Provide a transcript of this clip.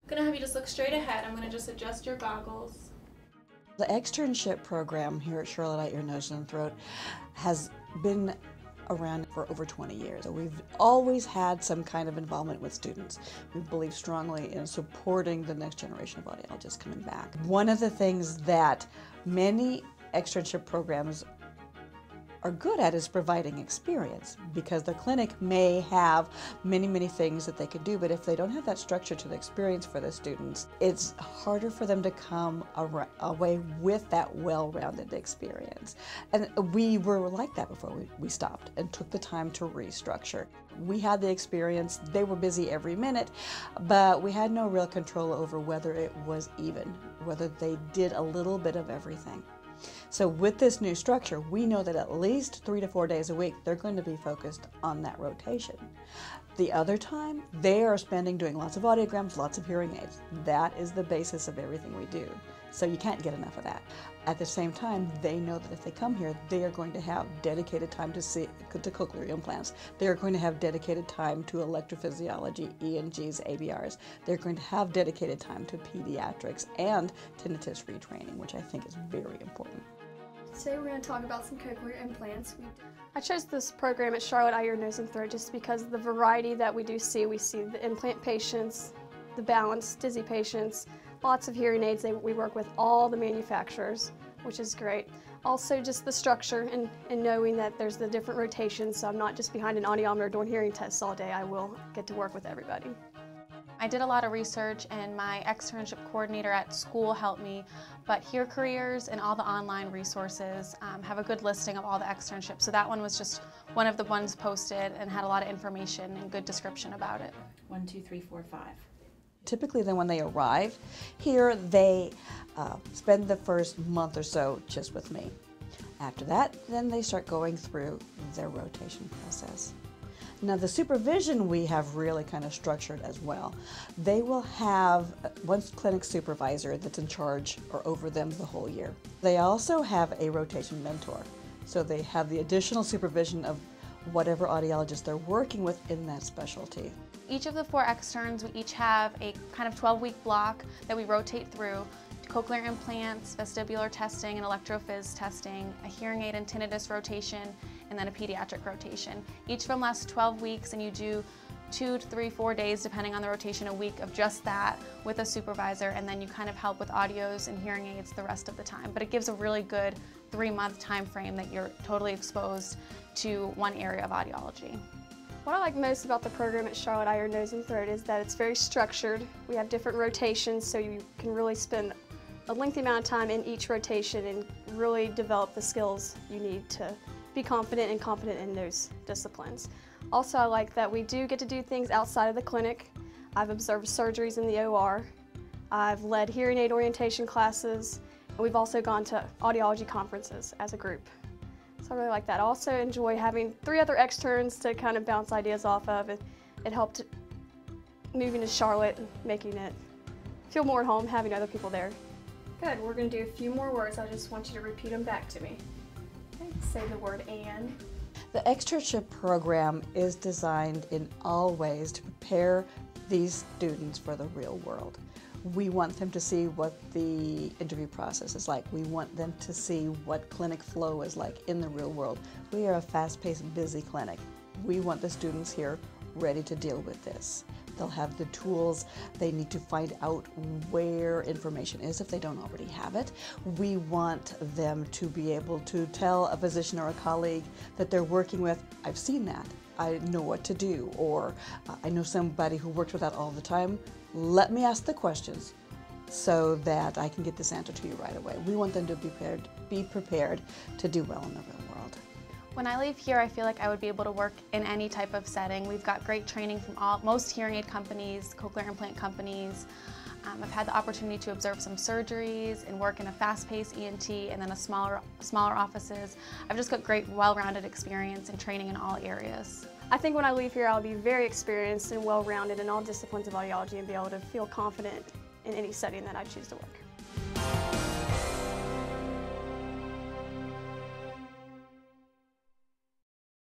I'm going to have you just look straight ahead. I'm going to just adjust your goggles. The externship program here at Charlotte Eye, Ear, Nose, and Throat has been around for over 20 years. So we've always had some kind of involvement with students. We believe strongly in supporting the next generation of audiologists coming back. One of the things that many externship programs are good at is providing experience, because the clinic may have many things that they could do, but if they don't have that structure to the experience for the students, it's harder for them to come away with that well-rounded experience. And we were like that before we stopped and took the time to restructure. We had the experience, they were busy every minute, but we had no real control over whether it was even, whether they did a little bit of everything. So with this new structure, we know that at least 3 to 4 days a week, they're going to be focused on that rotation. The other time, they are spending doing lots of audiograms, lots of hearing aids. That is the basis of everything we do. So you can't get enough of that. At the same time, they know that if they come here, they are going to have dedicated time to cochlear implants. They are going to have dedicated time to electrophysiology, ENGs, ABRs. They're going to have dedicated time to pediatrics and tinnitus retraining, which I think is very important. Today we're going to talk about some cochlear implants. I chose this program at Charlotte Eye, Ear, Nose, and Throat just because of the variety that we do see. We see the implant patients, the balance, dizzy patients, lots of hearing aids. We work with all the manufacturers, which is great. Also just the structure and knowing that there's the different rotations, so I'm not just behind an audiometer doing hearing tests all day. I will get to work with everybody. I did a lot of research, and my externship coordinator at school helped me, but Hear Careers and all the online resources have a good listing of all the externships. So that one was just one of the ones posted and had a lot of information and good description about it. 1, 2, 3, 4, 5. Typically then when they arrive here, they spend the first month or so just with me. After that, then they start going through their rotation process. Now the supervision we have really kind of structured as well. They will have one clinic supervisor that's in charge or over them the whole year. They also have a rotation mentor, so they have the additional supervision of whatever audiologist they're working with in that specialty. Each of the 4 externs, we each have a kind of 12-week block that we rotate through: cochlear implants, vestibular testing, and electrophys testing, a hearing aid and tinnitus rotation, and then a pediatric rotation. Each of them lasts 12 weeks, and you do 2 to 3, 4 days, depending on the rotation, a week of just that with a supervisor, and then you kind of help with audios and hearing aids the rest of the time. But it gives a really good 3-month time frame that you're totally exposed to one area of audiology. What I like most about the program at Charlotte Eye, Ear, Nose, and Throat is that it's very structured. We have different rotations, so you can really spend a lengthy amount of time in each rotation and really develop the skills you need to be confident and competent in those disciplines. Also, I like that we do get to do things outside of the clinic. I've observed surgeries in the OR. I've led hearing aid orientation classes, and we've also gone to audiology conferences as a group. So I really like that. I also enjoy having 3 other externs to kind of bounce ideas off of. It helped moving to Charlotte and making it feel more at home, having other people there. Good, we're going to do a few more words. I just want you to repeat them back to me. Okay, say the word "and." The externship program is designed in all ways to prepare these students for the real world. We want them to see what the interview process is like. We want them to see what clinic flow is like in the real world. We are a fast-paced, busy clinic. We want the students here ready to deal with this. They'll have the tools. They need to find out where information is if they don't already have it. We want them to be able to tell a physician or a colleague that they're working with, "I've seen that, I know what to do," or "I know somebody who works with that all the time. Let me ask the questions so that I can get this answer to you right away." We want them to be prepared to do well in the real world. When I leave here, I feel like I would be able to work in any type of setting. We've got great training from most hearing aid companies, cochlear implant companies. I've had the opportunity to observe some surgeries and work in a fast-paced ENT and then smaller offices. I've just got great, well-rounded experience and training in all areas. I think when I leave here, I'll be very experienced and well-rounded in all disciplines of audiology and be able to feel confident in any setting that I choose to work.